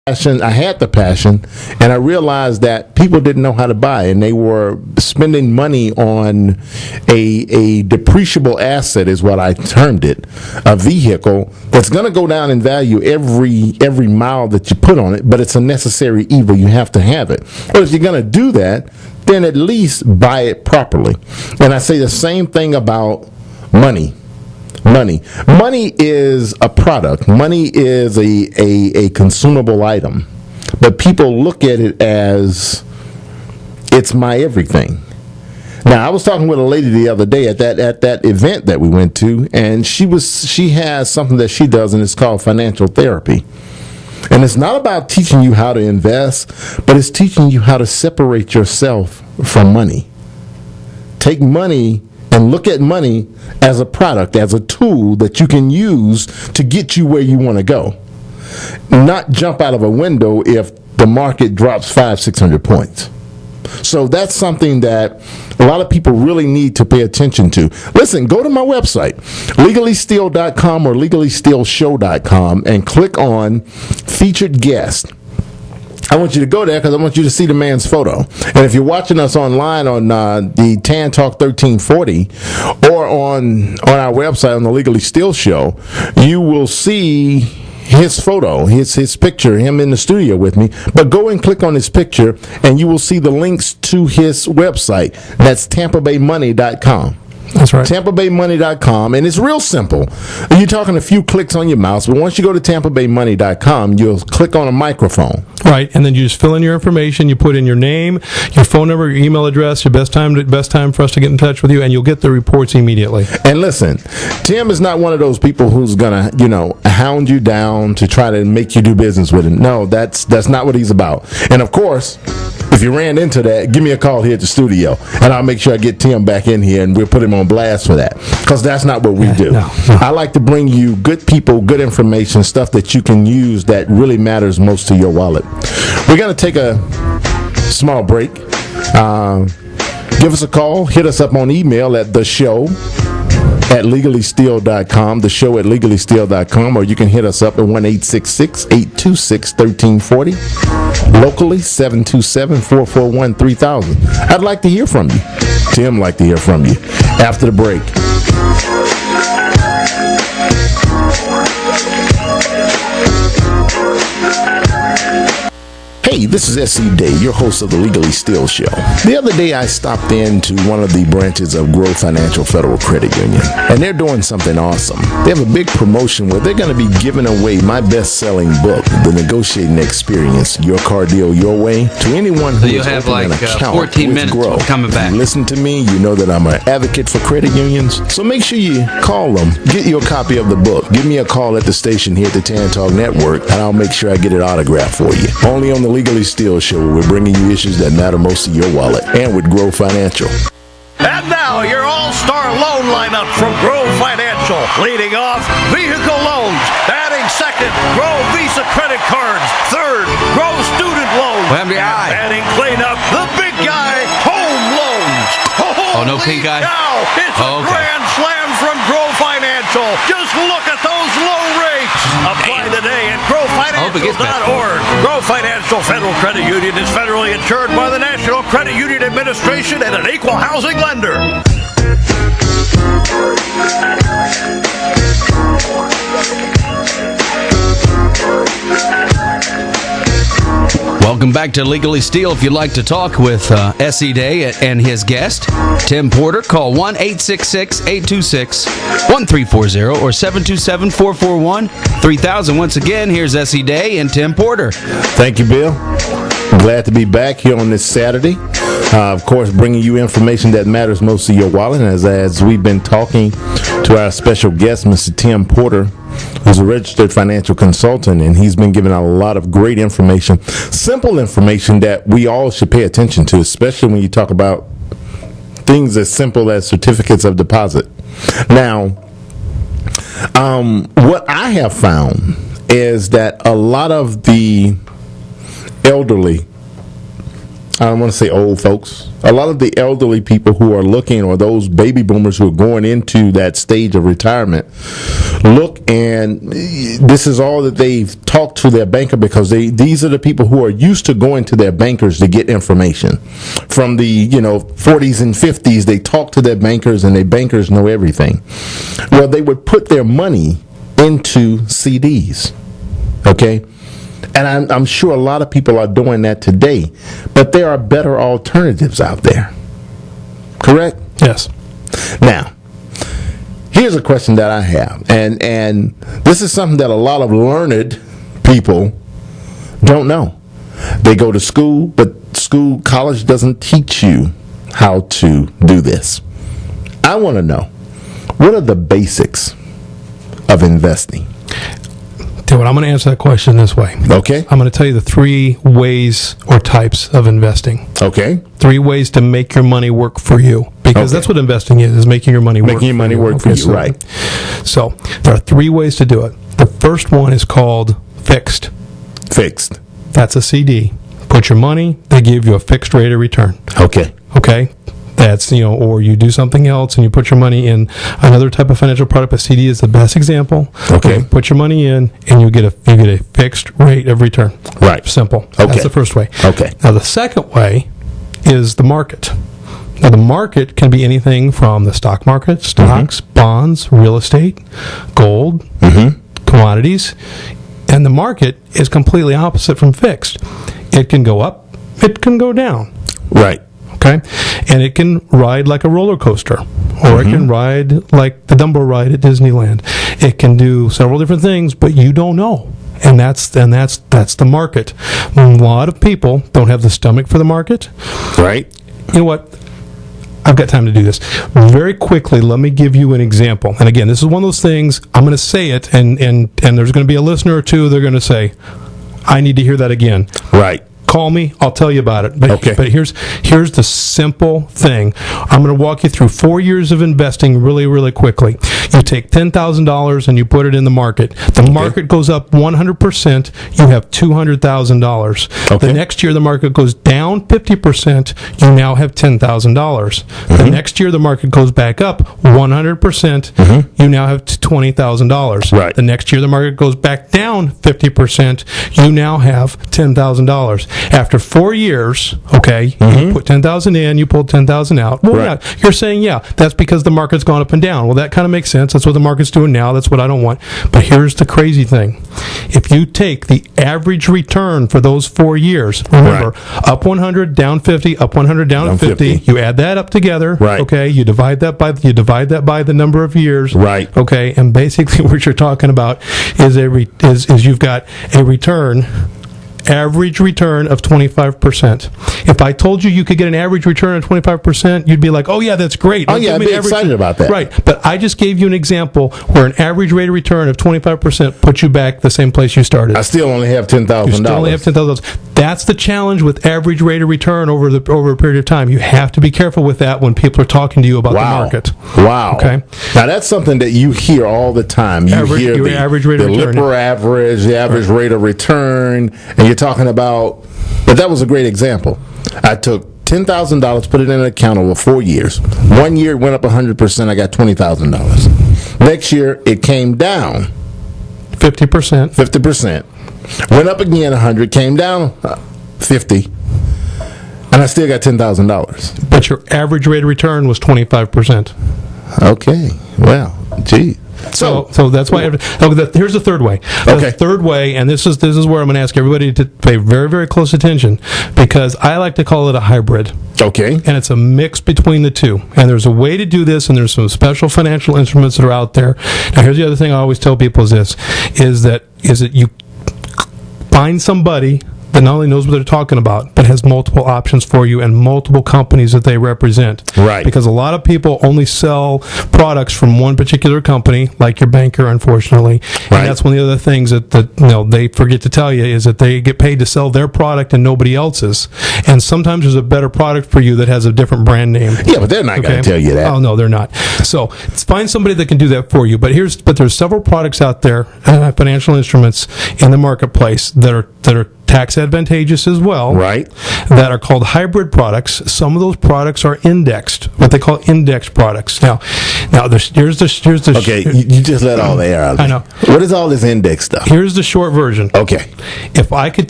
I had the passion, and I realized that people didn't know how to buy, and they were spending money on a depreciable asset, is what I termed it, a vehicle that's going to go down in value every mile that you put on it, but it's a necessary evil. You have to have it. But if you're going to do that, then at least buy it properly. And I say the same thing about money. Money is a product. Money is a consumable item. But people look at it as it's my everything. Now, I was talking with a lady the other day at that event that we went to, and she has something that she does, and it's called financial therapy. And it's not about teaching you how to invest, but it's teaching you how to separate yourself from money. Take money and look at money as a product, as a tool that you can use to get you where you want to go. Not jump out of a window if the market drops 500-600 points. So that's something that a lot of people really need to pay attention to. Listen, go to my website, legallysteal.com or legallystealshow.com, and click on featured guest. I want you to go there because I want you to see the man's photo. And if you're watching us online on the Tan Talk 1340 or on our website on the Legally Steel Show, you will see his photo, his picture, him in the studio with me. But go and click on his picture, and you will see the links to his website. That's TampaBayMoney.com. That's right. TampaBayMoney.com, and it's real simple. You're talking a few clicks on your mouse, but once you go to TampaBayMoney.com, you'll click on a microphone. Right, and then you just fill in your information. You put in your name, your phone number, your email address, your best time for us to get in touch with you, and you'll get the reports immediately. And listen, Tim is not one of those people who's gonna, hound you down to try to make you do business with him. No, that's not what he's about. And of course, if you ran into that, give me a call here at the studio, and I'll make sure I get Tim back in here, and we'll put him on blast for that, because that's not what we do. No. I like to bring you good people, good information, stuff that you can use that really matters most to your wallet. We're going to take a small break. Give us a call. Hit us up on email at theshow@legallysteal.com, theshow@legallysteal.com, or you can hit us up at 1-866-826-1340. Locally, 727-441-3000. I'd like to hear from you. Tim like to hear from you after the break. Hey, this is S.C. Day, your host of the Legally Steel Show. The other day, I stopped into one of the branches of Grow Financial Federal Credit Union, and they're doing something awesome. They have a big promotion where they're going to be giving away my best-selling book, The Negotiating Experience, Your Car Deal Your Way, to anyone who is opening an account 14 with minutes Grow. coming back. You listen to me, you know that I'm an advocate for credit unions, so make sure you call them, get you a copy of the book, give me a call at the station here at the Tan Talk Network, and I'll make sure I get it autographed for you. Only on the Legally Steel Show, where we're bringing you issues that matter most to your wallet, and with Grow Financial. And now, your all-star loan lineup from Grow Financial. Leading off, vehicle loans. Batting second, Grow Visa credit cards. Third, Grow student loans. FBI. And batting cleanup, the big guy, home loans. Oh, no pink eye? Now, it's a grand slam from Grow Financial. Just look at those low rates. Apply today at growfinancial.org. Grow Financial Federal Credit Union is federally insured by the National Credit Union Administration and an equal housing lender. Welcome back to Legally Steel. If you'd like to talk with S.E. Day and his guest, Tim Porter, call 1-866-826-1340 or 727-441-3000. Once again, here's S.E. Day and Tim Porter. Thank you, Bill. Glad to be back here on this Saturday. Of course, bringing you information that matters most to your wallet. As we've been talking to our special guest, Mr. Tim Porter, who's a registered financial consultant, and he's been giving out a lot of great information, simple information that we all should pay attention to, especially when you talk about things as simple as certificates of deposit. Now, what I have found is that a lot of the elderly I don't want to say old folks, a lot of the elderly people who are looking, or those baby boomers who are going into that stage of retirement, look, and this is all that they've talked to their banker, because these are the people who are used to going to their bankers to get information. From the 40s and 50s, they talk to their bankers, and their bankers know everything. Well, they would put their money into CDs, okay? And I'm sure a lot of people are doing that today, but there are better alternatives out there. Correct? Yes. Now, here's a question that I have, and this is something that a lot of learned people don't know. They go to school, but college doesn't teach you how to do this. I want to know, what are the basics of investing? I'm going to answer that question this way. Okay. I'm going to tell you the 3 ways or types of investing. Okay. 3 ways to make your money work for you. Because that's what investing is making your money work for you. Making your money work for you, right. So there are 3 ways to do it. The first one is called fixed. Fixed. That's a CD. Put your money, they give you a fixed rate of return. Okay. Okay? That's, or you do something else and you put your money in another type of financial product, but CD is the best example. Okay. Put your money in and you get a fixed rate of return. Right. Simple. Okay. That's the first way. Okay. Now the second way is the market. Now the market can be anything from the stock market, stocks, bonds, real estate, gold, commodities, and the market is completely opposite from fixed. It can go up, it can go down. Right. Okay, and it can ride like a roller coaster, or it can ride like the Dumbo ride at Disneyland. It can do several different things, but you don't know, and that's the market. A lot of people don't have the stomach for the market. Right. You know what? I've got time to do this. Very quickly, let me give you an example. And again, this is one of those things, I'm going to say it, and there's going to be a listener or two, they're going to say, I need to hear that again. Right. Call me, I'll tell you about it. But, okay. But here's the simple thing. I'm going to walk you through 4 years of investing really, really quickly. You take $10,000 and you put it in the market. The market goes up 100%, you have $200,000. Okay. The next year the market goes down 50%, you now have $10,000. The next year the market goes back up 100%, you now have $20,000. Right. The next year the market goes back down 50%, you now have $10,000. After 4 years, okay, you put 10,000 in, you pulled 10,000 out. Well, right. yeah, you're saying, yeah, that's because the market's gone up and down. Well, that kind of makes sense. That's what the market's doing now. That's what I don't want. But here's the crazy thing. If you take the average return for those 4 years, remember, up 100, down 50, up 100, down 50, you add that up together, right. Okay, you divide that by the number of years, right. Okay, and basically what you're talking about is you've got a average return of 25%. If I told you could get an average return of 25%, you'd be like, oh yeah, that's great. Oh yeah, I'd be excited about that. Right, but I just gave you an example where an average rate of return of 25% puts you back the same place you started. I still only have $10,000. You still only have $10,000. That's the challenge with average rate of return over a period of time. You have to be careful with that when people are talking to you about the market. Wow. Okay. Now that's something that you hear all the time. You hear the average rate of return. Lipper average, the average rate of return, and you're talking about. But that was a great example. I took $10,000, put it in an account over 4 years. 1 year it went up 100%. I got $20,000. Next year it came down 50%. 50%. Went up again 100, came down 50, and I still got $10,000. But your average rate of return was 25%. Okay. Well, gee. So that's why. Here's the third way. The third way, and this is where I'm going to ask everybody to pay very, very close attention, because I like to call it a hybrid. Okay. And it's a mix between the two. And there's a way to do this, and there's some special financial instruments that are out there. Now, here's the other thing I always tell people is that you find somebody that not only knows what they're talking about, but has multiple options for you and multiple companies that they represent. Right. Because a lot of people only sell products from one particular company, like your banker, unfortunately. Right. And that's one of the other things that they forget to tell you is that they get paid to sell their product and nobody else's. And sometimes there's a better product for you that has a different brand name. Yeah, but they're not going to tell you that. Oh no, they're not. So find somebody that can do that for you. But there's several products out there, financial instruments in the marketplace that are tax advantageous as well. Right. That are called hybrid products. Some of those products are indexed, what they call indexed products. Now here's the Okay, you just let all the air out. I know. What is all this index stuff? Here's the short version. Okay. If I could